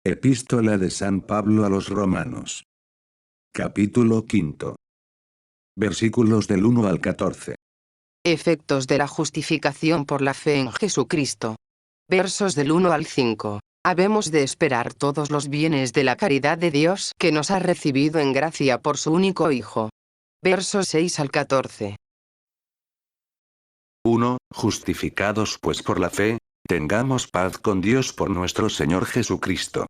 Epístola de San Pablo a los Romanos. Capítulo 5. Versículos del 1 al 14. Efectos de la justificación por la fe en Jesucristo. Versos del 1 al 5. Habemos de esperar todos los bienes de la caridad de Dios que nos ha recibido en gracia por su único Hijo. Versos 6 al 14. 1. Justificados pues por la fe, tengamos paz con Dios por nuestro Señor Jesucristo.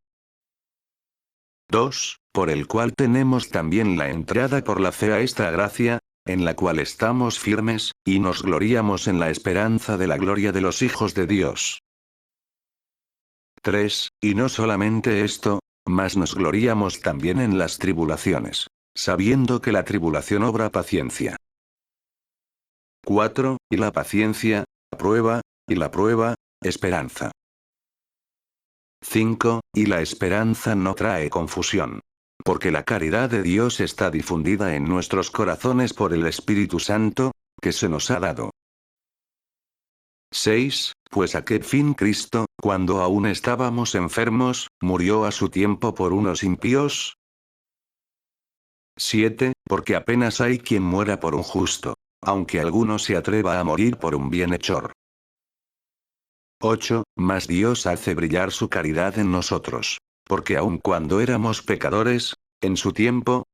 2. Por el cual tenemos también la entrada por la fe a esta gracia, en la cual estamos firmes, y nos gloriamos en la esperanza de la gloria de los hijos de Dios. 3. Y no solamente esto, mas nos gloriamos también en las tribulaciones, sabiendo que la tribulación obra paciencia. 4. Y la paciencia, prueba, y la prueba, esperanza. 5. Y la esperanza no trae confusión. Porque la caridad de Dios está difundida en nuestros corazones por el Espíritu Santo, que se nos ha dado. 6. Pues a qué fin Cristo, cuando aún estábamos enfermos, murió a su tiempo por unos impíos. 7. Porque apenas hay quien muera por un justo, aunque alguno se atreva a morir por un bienhechor. 8. Mas Dios hace brillar su caridad en nosotros. Porque aun cuando éramos pecadores, en su tiempo.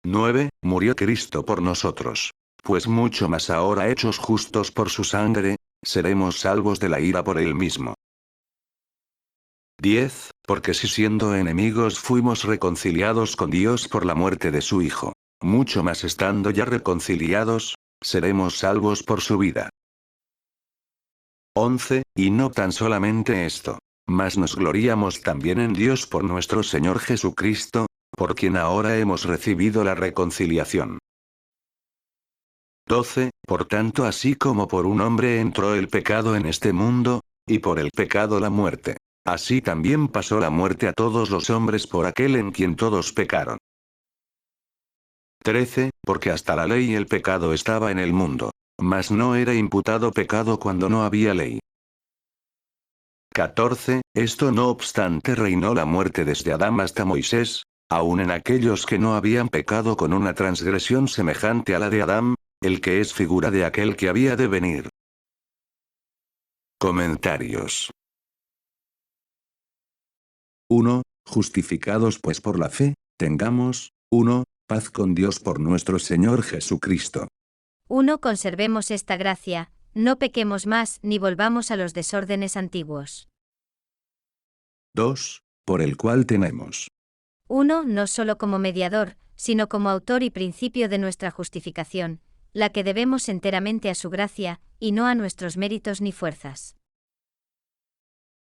9. Murió Cristo por nosotros. Pues mucho más ahora hechos justos por su sangre, seremos salvos de la ira por él mismo. 10. Porque si siendo enemigos fuimos reconciliados con Dios por la muerte de su Hijo, mucho más estando ya reconciliados, seremos salvos por su vida. 11. Y no tan solamente esto, mas nos gloriamos también en Dios por nuestro Señor Jesucristo, por quien ahora hemos recibido la reconciliación. 12. Por tanto, así como por un hombre entró el pecado en este mundo, y por el pecado la muerte, así también pasó la muerte a todos los hombres por aquel en quien todos pecaron. 13. Porque hasta la ley el pecado estaba en el mundo, mas no era imputado pecado cuando no había ley. 14. Esto no obstante reinó la muerte desde Adán hasta Moisés, aun en aquellos que no habían pecado con una transgresión semejante a la de Adán, el que es figura de aquel que había de venir. Comentarios. 1. Justificados pues por la fe, tengamos, 1. Paz con Dios por nuestro Señor Jesucristo. 1. Conservemos esta gracia, no pequemos más ni volvamos a los desórdenes antiguos. 2. Por el cual tenemos. 1. No solo como mediador, sino como autor y principio de nuestra justificación, la que debemos enteramente a su gracia, y no a nuestros méritos ni fuerzas.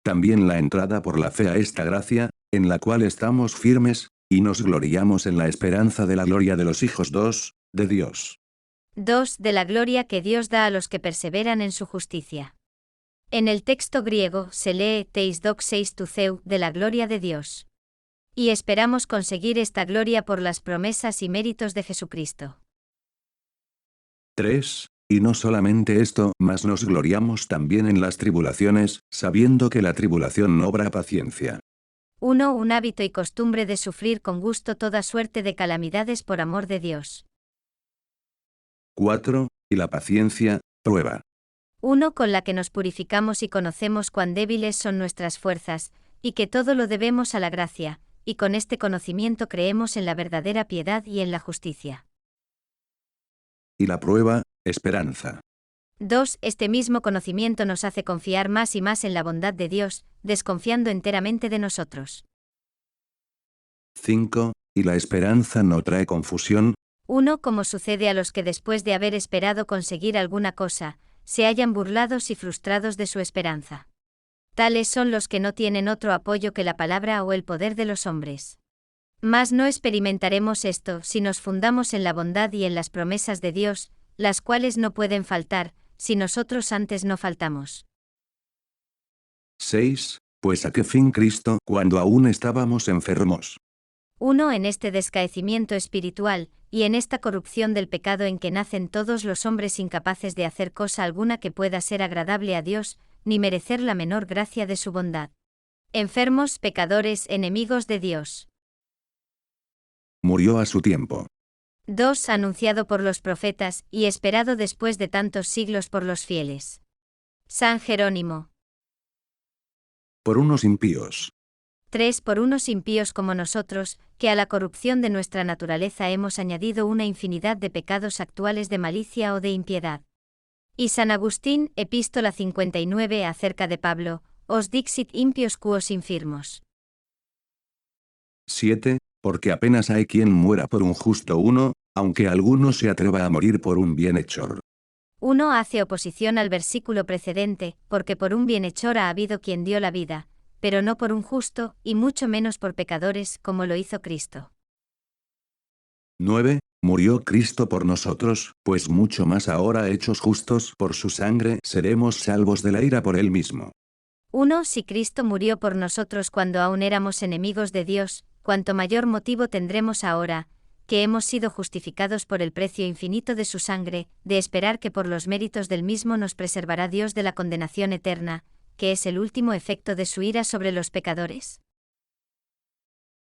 También la entrada por la fe a esta gracia, en la cual estamos firmes, y nos gloriamos en la esperanza de la gloria de los hijos 2, de Dios. 2. De la gloria que Dios da a los que perseveran en su justicia. En el texto griego se lee teis doxeis tu Theu, de la gloria de Dios. Y esperamos conseguir esta gloria por las promesas y méritos de Jesucristo. 3. Y no solamente esto, mas nos gloriamos también en las tribulaciones, sabiendo que la tribulación obra paciencia. 1. Un hábito y costumbre de sufrir con gusto toda suerte de calamidades por amor de Dios. 4. Y la paciencia, prueba. 1. Con la que nos purificamos y conocemos cuán débiles son nuestras fuerzas, y que todo lo debemos a la gracia, y con este conocimiento creemos en la verdadera piedad y en la justicia. Y la prueba, esperanza. 2. Este mismo conocimiento nos hace confiar más y más en la bondad de Dios, desconfiando enteramente de nosotros. 5. Y la esperanza no trae confusión. 1. Como sucede a los que después de haber esperado conseguir alguna cosa, se hallan burlados y frustrados de su esperanza. Tales son los que no tienen otro apoyo que la palabra o el poder de los hombres. Mas no experimentaremos esto si nos fundamos en la bondad y en las promesas de Dios, las cuales no pueden faltar, si nosotros antes no faltamos. 6. Pues a qué fin Cristo, cuando aún estábamos enfermos. 1. En este descaecimiento espiritual, y en esta corrupción del pecado en que nacen todos los hombres incapaces de hacer cosa alguna que pueda ser agradable a Dios, ni merecer la menor gracia de su bondad. Enfermos, pecadores, enemigos de Dios. Murió a su tiempo. 2. Anunciado por los profetas, y esperado después de tantos siglos por los fieles. San Jerónimo. Por unos impíos. 3. Por unos impíos como nosotros, que a la corrupción de nuestra naturaleza hemos añadido una infinidad de pecados actuales de malicia o de impiedad. Y San Agustín, Epístola 59 acerca de Pablo, os dixit impios quos infirmos. 7. Porque apenas hay quien muera por un justo uno, aunque alguno se atreva a morir por un bienhechor. 1 hace oposición al versículo precedente, porque por un bienhechor ha habido quien dio la vida, pero no por un justo, y mucho menos por pecadores, como lo hizo Cristo. 9. Murió Cristo por nosotros, pues mucho más ahora hechos justos por su sangre seremos salvos de la ira por él mismo. 1 Si Cristo murió por nosotros cuando aún éramos enemigos de Dios, cuanto mayor motivo tendremos ahora, que hemos sido justificados por el precio infinito de su sangre, de esperar que por los méritos del mismo nos preservará Dios de la condenación eterna, que es el último efecto de su ira sobre los pecadores.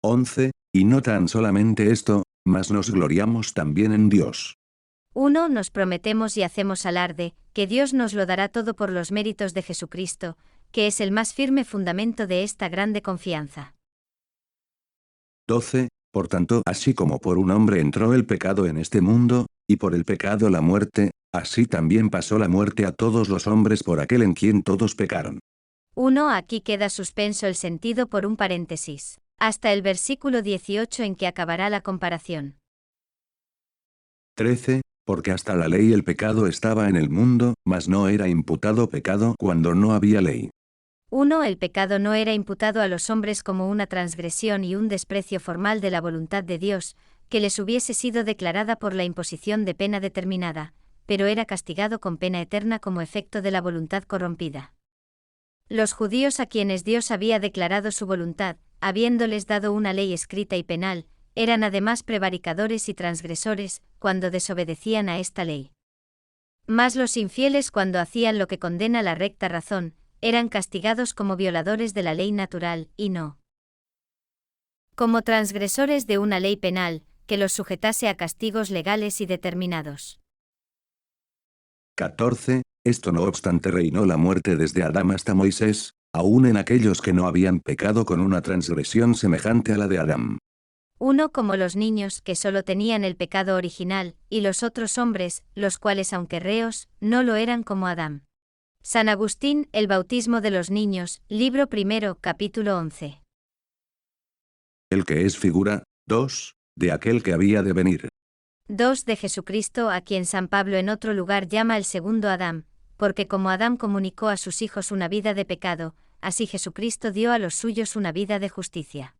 11. Y no tan solamente esto, mas nos gloriamos también en Dios. 1 Nos prometemos y hacemos alarde, que Dios nos lo dará todo por los méritos de Jesucristo, que es el más firme fundamento de esta grande confianza. 12. Por tanto, así como por un hombre entró el pecado en este mundo, y por el pecado la muerte, así también pasó la muerte a todos los hombres por aquel en quien todos pecaron. 1 Aquí queda suspenso el sentido por un paréntesis, hasta el versículo 18 en que acabará la comparación. 13. Porque hasta la ley el pecado estaba en el mundo, mas no era imputado pecado cuando no había ley. 1 El pecado no era imputado a los hombres como una transgresión y un desprecio formal de la voluntad de Dios, que les hubiese sido declarada por la imposición de pena determinada, pero era castigado con pena eterna como efecto de la voluntad corrompida. Los judíos a quienes Dios había declarado su voluntad, habiéndoles dado una ley escrita y penal, eran además prevaricadores y transgresores, cuando desobedecían a esta ley. Mas los infieles cuando hacían lo que condena la recta razón, eran castigados como violadores de la ley natural, y no como transgresores de una ley penal, que los sujetase a castigos legales y determinados. 14. Esto no obstante reinó la muerte desde Adán hasta Moisés, aun en aquellos que no habían pecado con una transgresión semejante a la de Adán. 1 Como los niños, que solo tenían el pecado original, y los otros hombres, los cuales aunque reos, no lo eran como Adán. San Agustín, El bautismo de los niños, libro primero, capítulo 11. El que es figura, 2, de aquel que había de venir. 2 De Jesucristo, a quien San Pablo en otro lugar llama el segundo Adán, porque como Adán comunicó a sus hijos una vida de pecado, así Jesucristo dio a los suyos una vida de justicia.